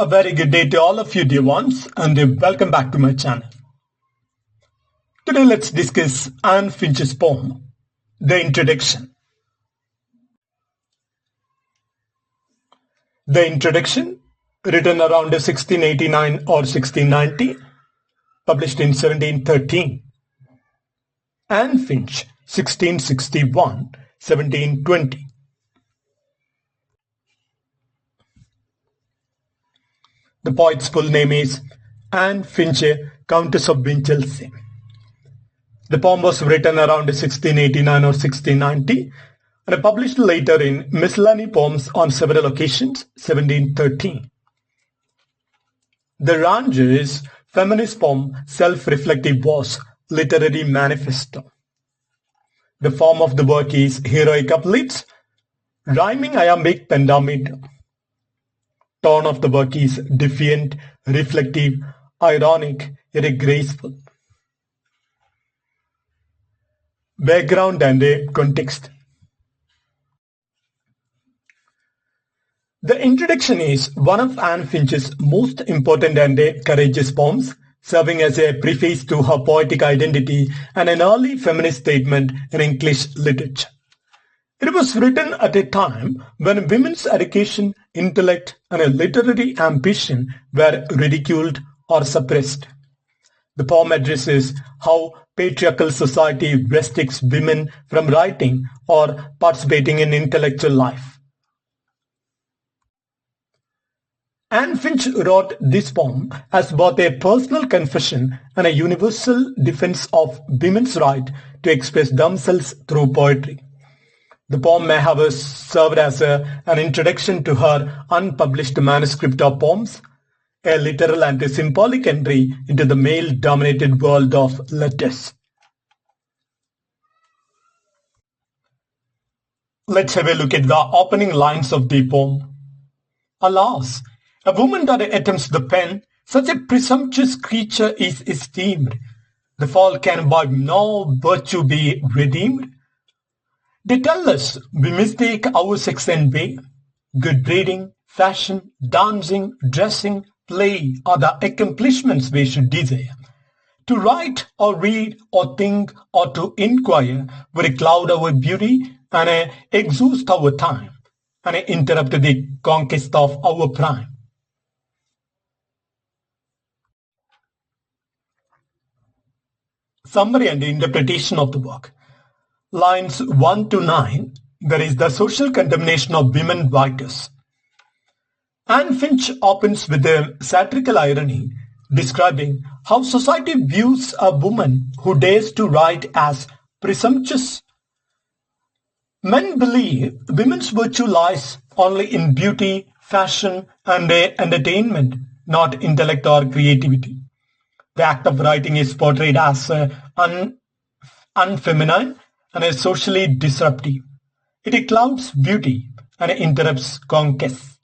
A very good day to all of you dear ones and welcome back to my channel. Today let's discuss Anne Finch's poem, The Introduction. The Introduction, written around 1689 or 1690, published in 1713. Anne Finch, 1661, 1720. The poet's full name is Anne Finch, Countess of Winchelsea. The poem was written around 1689 or 1690 and published later in Miscellany Poems on several occasions, 1713. The Ranger's feminist poem, Self-Reflective, was literary manifesto. The form of the work is heroic couplets, rhyming iambic pentameter. Tone of the work is defiant, reflective, ironic, yet graceful. Background and context. The introduction is one of Anne Finch's most important and courageous poems, serving as a preface to her poetic identity and an early feminist statement in English literature. It was written at a time when women's education, intellect, and literary ambition were ridiculed or suppressed. The poem addresses how patriarchal society restricts women from writing or participating in intellectual life. Anne Finch wrote this poem as both a personal confession and a universal defense of women's right to express themselves through poetry. The poem may have served as an introduction to her unpublished manuscript of poems, a literal and symbolic entry into the male-dominated world of letters. Let's have a look at the opening lines of the poem. Alas, a woman that attempts the pen, such a presumptuous creature is esteemed. The fall can by no virtue be redeemed. They tell us we mistake our sex and way. Good breeding, fashion, dancing, dressing, play are the accomplishments we should desire. To write or read or think or to inquire would cloud our beauty and exhaust our time and interrupt the conquest of our prime. Summary and interpretation of the work. Lines 1 to 9, there is the social condemnation of women writers. Anne Finch opens with a satirical irony, describing how society views a woman who dares to write as presumptuous. Men believe women's virtue lies only in beauty, fashion, and entertainment, not intellect or creativity. The act of writing is portrayed as unfeminine and is socially disruptive. It clouds beauty and interrupts conquest.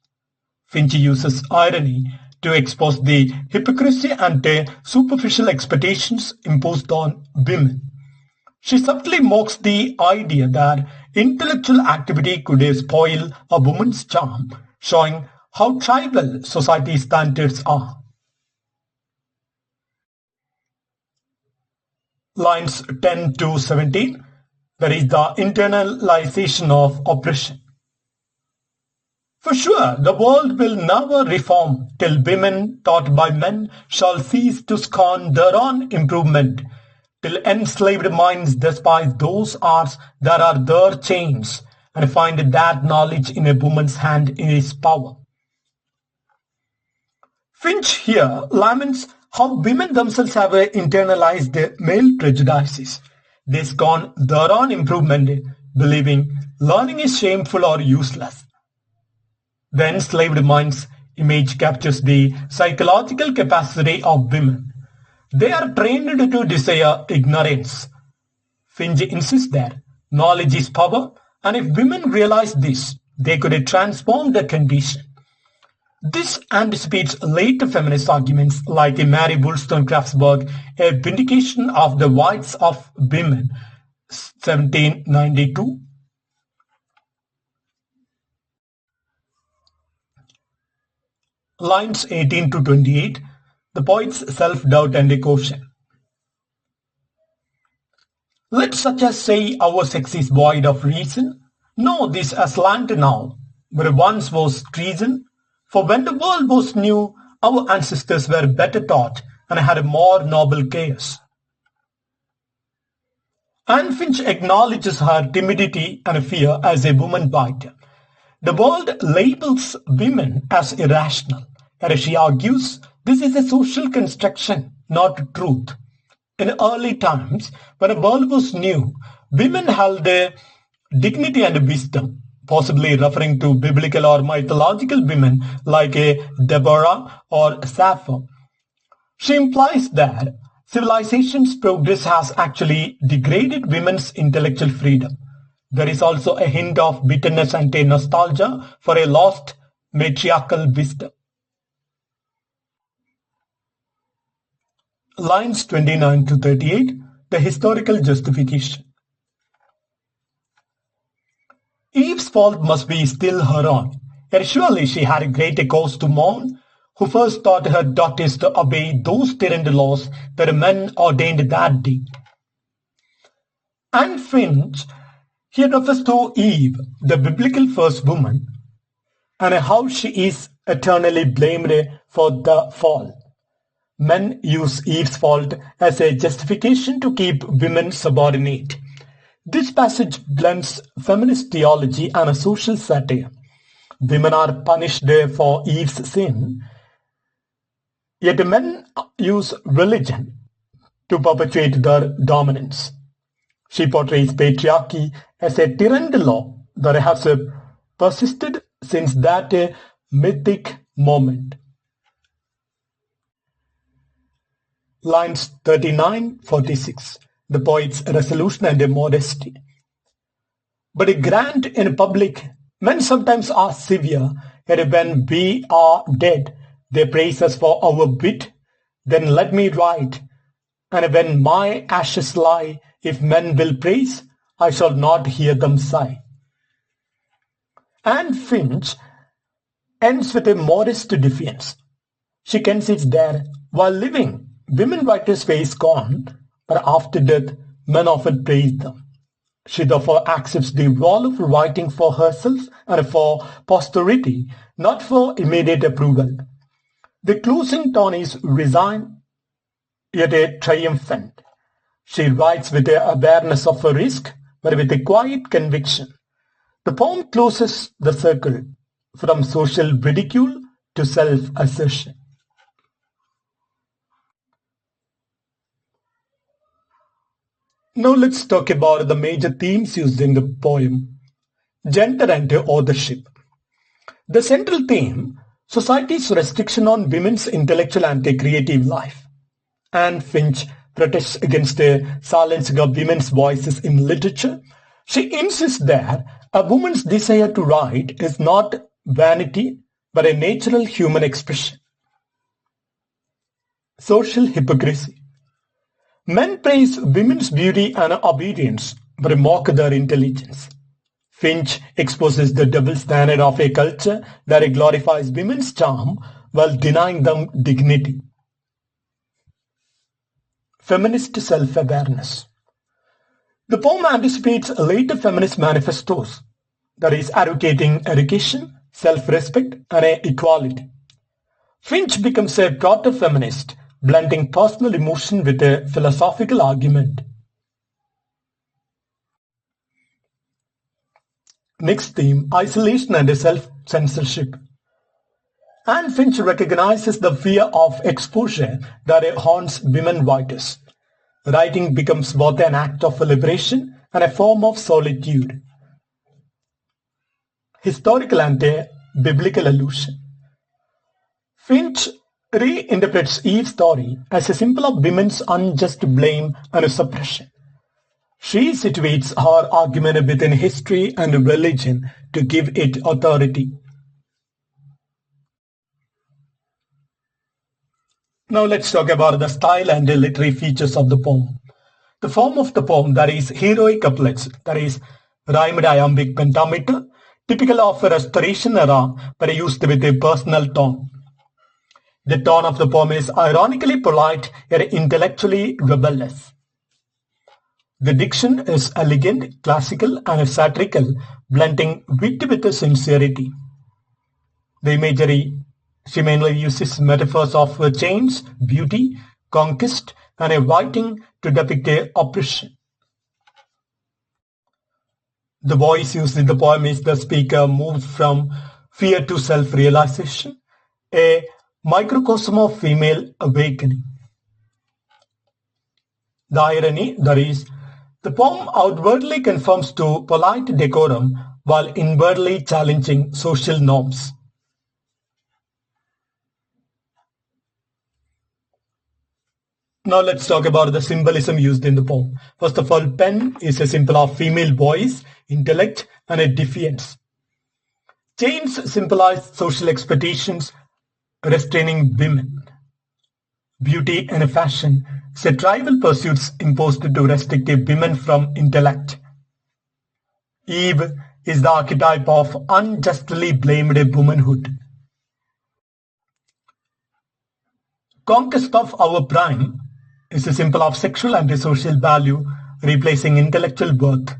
Finch uses irony to expose the hypocrisy and the superficial expectations imposed on women. She subtly mocks the idea that intellectual activity could spoil a woman's charm, showing how tribal society standards are. Lines 10 to 17. There is the internalization of oppression. For sure, the world will never reform till women taught by men shall cease to scorn their own improvement, till enslaved minds despise those arts that are their chains, and find that knowledge in a woman's hand is power. Finch here laments how women themselves have internalized male prejudices. They scorn their own improvement, believing learning is shameful or useless. The enslaved mind's image captures the psychological capacity of women. They are trained to desire ignorance. Finch insists that knowledge is power, and if women realize this, they could transform their condition. This anticipates later feminist arguments like Mary Wollstonecraft's work, A Vindication of the Rights of Women, 1792. Lines 18 to 28, the poet's self-doubt and a caution. Let such as say our sex is void of reason know this aslant now, where once was treason. For when the world was new, our ancestors were better taught and had a more noble chaos. Anne Finch acknowledges her timidity and fear as a woman writer. The world labels women as irrational, and she argues this is a social construction, not truth. In early times, when the world was new, women held a dignity and wisdom, possibly referring to biblical or mythological women like a Deborah or Sappho. She implies that civilization's progress has actually degraded women's intellectual freedom. There is also a hint of bitterness and a nostalgia for a lost matriarchal wisdom. Lines 29 to 38, the historical justification. Eve's fault must be still her own, yet surely she had a greater cause to mourn, who first taught her daughters to obey those tyrant laws that men ordained that day. And Finch here refers to Eve, the biblical first woman, and how she is eternally blamed for the fall. Men use Eve's fault as a justification to keep women subordinate. This passage blends feminist theology and a social satire. Women are punished for Eve's sin, yet men use religion to perpetuate their dominance. She portrays patriarchy as a tyrant law that has persisted since that mythic moment. Lines 39-46, the poet's resolution and modesty. But a grand in public, men sometimes are severe, yet when we are dead, they praise us for our wit. Then let me write, and when my ashes lie, if men will praise, I shall not hear them sigh. Anne Finch ends with a modest defiance. She concedes that while living, women writers face scorn, but after death, men often praise them. She therefore accepts the role of writing for herself and for posterity, not for immediate approval. The closing tone is resigned, yet triumphant. She writes with the awareness of a risk, but with a quiet conviction. The poem closes the circle from social ridicule to self-assertion. Now let's talk about the major themes used in the poem. Gender and authorship. The central theme, society's restriction on women's intellectual and creative life. Anne Finch protests against the silencing of women's voices in literature. She insists that a woman's desire to write is not vanity, but a natural human expression. Social hypocrisy. Men praise women's beauty and obedience, but mock their intelligence. Finch exposes the double standard of a culture that glorifies women's charm while denying them dignity. Feminist self-awareness. The poem anticipates later feminist manifestos, that is, advocating education, self-respect, and equality. Finch becomes a proto-feminist, blending personal emotion with a philosophical argument. Next theme, isolation and self-censorship. Anne Finch recognizes the fear of exposure that haunts women writers. Writing becomes both an act of liberation and a form of solitude. Historical and biblical allusion. Finch reinterprets Eve's story as a symbol of women's unjust blame and suppression. She situates her argument within history and religion to give it authority. Now let's talk about the style and the literary features of the poem. The form of the poem, that is heroic couplets, that is rhymed iambic pentameter, typical of a restoration era but used with a personal tone. The tone of the poem is ironically polite yet intellectually rebellious. The diction is elegant, classical, and satirical, blending wit with sincerity. The imagery, she mainly uses metaphors of chains, beauty, conquest, and a whiting to depict a oppression. The voice used in the poem is the speaker moved from fear to self-realization, a microcosm of female awakening. The irony, that is, the poem outwardly conforms to polite decorum while inwardly challenging social norms. Now let's talk about the symbolism used in the poem. First of all, pen is a symbol of female voice, intellect, and a defiance. Chains symbolize social expectations restraining women. Beauty and fashion set rival pursuits imposed to restrict women from intellect. Eve is the archetype of unjustly blamed womanhood. Conquest of our prime is a symbol of sexual and social value replacing intellectual worth.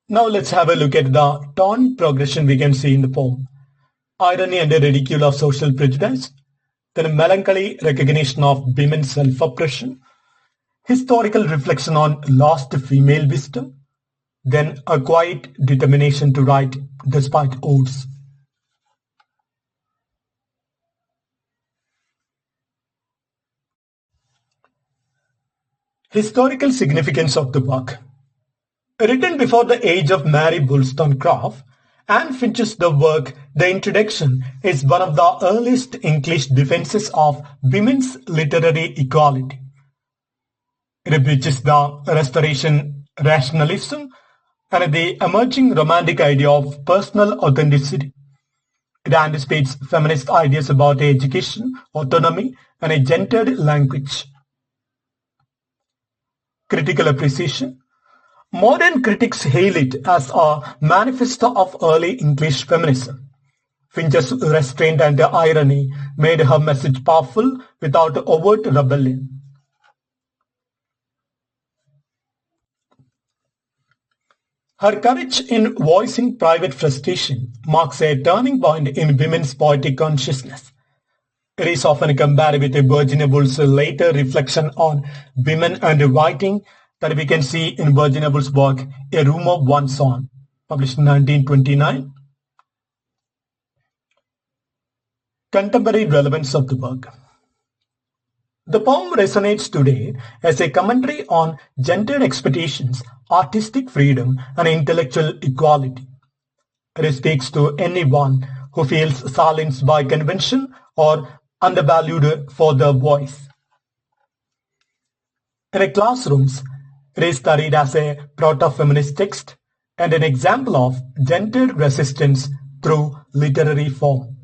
Now let's have a look at the tone progression we can see in the poem. Irony and a ridicule of social prejudice, then a melancholy recognition of women's self-oppression, historical reflection on lost female wisdom, then a quiet determination to write despite odds. Historical significance of the work. Written before the age of Mary Wollstonecraft, Anne Finch's The Work, The Introduction, is one of the earliest English defenses of women's literary equality. It bridges the Restoration rationalism and the emerging romantic idea of personal authenticity. It anticipates feminist ideas about education, autonomy, and a gendered language. Critical appreciation. Modern critics hail it as a manifesto of early English feminism. Finch's restraint and irony made her message powerful without overt rebellion. Her courage in voicing private frustration marks a turning point in women's poetic consciousness. It is often compared with Virginia Woolf's later reflection on women and writing that we can see in Virginia Woolf's work, A Room of One's Own, published in 1929. Contemporary relevance of the work. The poem resonates today as a commentary on gendered expectations, artistic freedom, and intellectual equality. It speaks to anyone who feels silenced by convention or undervalued for their voice. In classrooms, it is studied as a proto-feminist text and an example of gendered resistance through literary form.